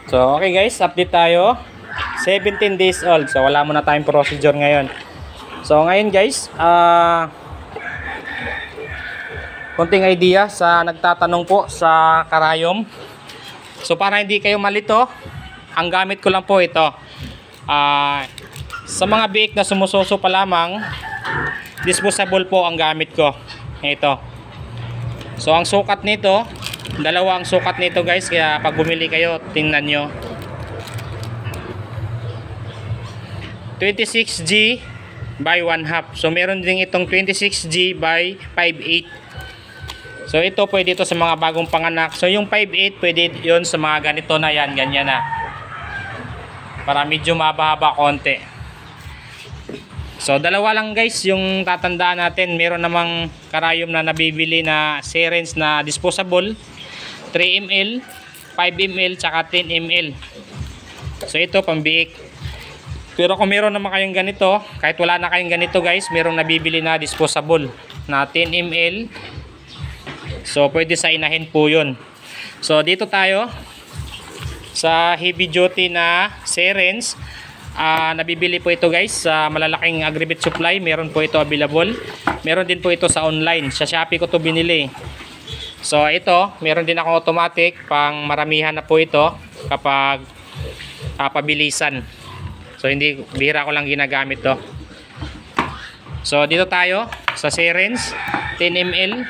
So okay guys, update tayo. 17 days old. So wala muna tayong procedure ngayon. So ngayon guys, konting idea sa nagtatanong po sa karayom. So para hindi kayo malito, ang gamit ko lang po ito. Sa mga biik na sumususo pa lamang, disposable po ang gamit ko. Ito. So ang sukat nito, dalawa ang sukat nito guys, kaya pag bumili kayo, tingnan nyo. 26G by 1/2. So meron din itong 26G by 5/8. So ito pwede ito sa mga bagong panganak. So yung 5/8 pwede yun sa mga ganito na yan, ganyan na. Para medyo mababa konti. So dalawa lang guys yung tatandaan natin. Meron namang karayom na nabibili na syringe na disposable. 3 ml, 5 ml, tsaka 10 ml. So ito pambiik. Pero kung meron naman kayong ganito, kahit wala na kayong ganito guys, meron nabibili na disposable na 10 ml. So pwede sa inahin po yun. So dito tayo sa heavy duty na syringe. Nabibili po ito guys sa malalaking Agribit Supply. Meron po ito available. Meron din po ito sa online. Sa Shopee ko to binili. So ito, meron din ako automatic. Pang maramihan na po ito kapag pabilisan. So hindi, bihira ko lang ginagamit to. So dito tayo sa syringe 10 ml.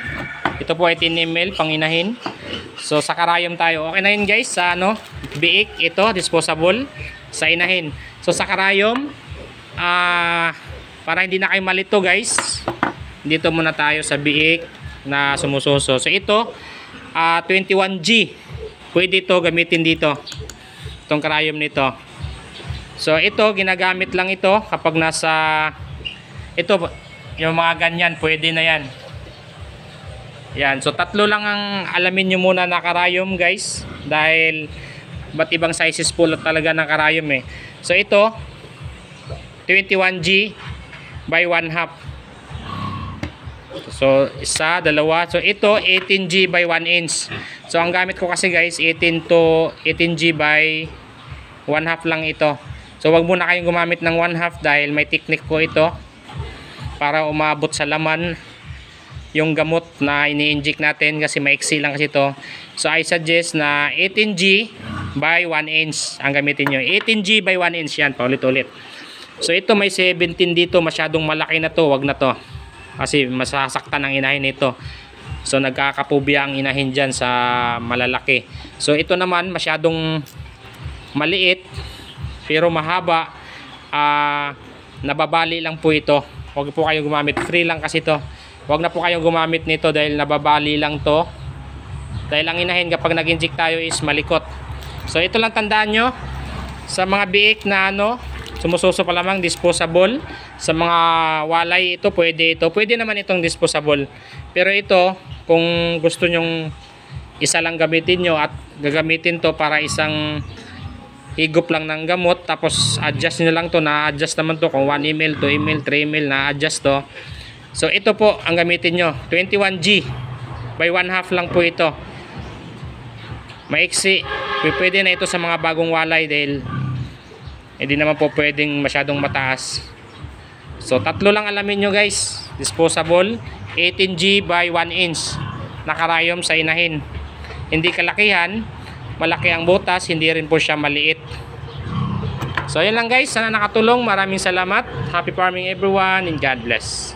Ito po ay 10 ml pang inahin. So sa karayom tayo. Okay na yun guys sa biik ito disposable sa inahin. So sa karayom para hindi na kayo malito guys, dito muna tayo sa biik na sumususo. So ito 21G. Pwede ito gamitin dito. Itong karayom nito. So ito ginagamit lang ito kapag nasa ito yung mga ganyan, pwede na yan. Yan. So tatlo lang ang alamin nyo muna na karayom guys, dahil ba't ibang sizes po talaga ng karayom eh. So ito 21G by 1/2. So isa, dalawa. So ito 18G by 1 inch. So ang gamit ko kasi guys 18G by 1/2 lang ito. So wag muna kayong gumamit ng 1/2 dahil may technique po ito para umabot sa laman yung gamot na ini-inject natin, kasi maiksi lang kasi ito. So I suggest na 18G by 1 inch ang gamitin nyo. 18G by 1 inch yan, paulit-ulit. So ito may 17 dito, masyadong malaki na to, wag na to. Kasi masasaktan ang inahin nito. So nagkakapubya ang inahin dyan sa malalaki. So ito naman masyadong maliit pero mahaba. Nababali lang po ito. Wag po kayong gumamit, free lang kasi ito. Wag na po kayong gumamit nito dahil nababali lang to. Dahil ang inahin kapag nag-inject tayo is malikot. So ito lang tandaan nyo sa mga biik na sumususo pa lamang disposable. Sa mga walay ito pwede ito. Pwede naman itong disposable. Pero ito kung gusto nyong isa lang gamitin nyo at gagamitin to para isang higop lang ng gamot, tapos adjust nyo lang to, na-adjust naman to kung 1 ml, 2 ml, 3 ml, na-adjust to. So ito po ang gamitin nyo, 21G by 1/2 lang po ito. Maiksi, pwede na ito sa mga bagong walay dahil hindi naman po pwedeng masyadong mataas. So tatlo lang alamin nyo guys, disposable, 18G by 1 inch, nakarayom sa inahin. Hindi kalakihan, malaki ang butas, hindi rin po siya maliit. So yun lang guys, sana nakatulong. Maraming salamat. Happy farming everyone and God bless.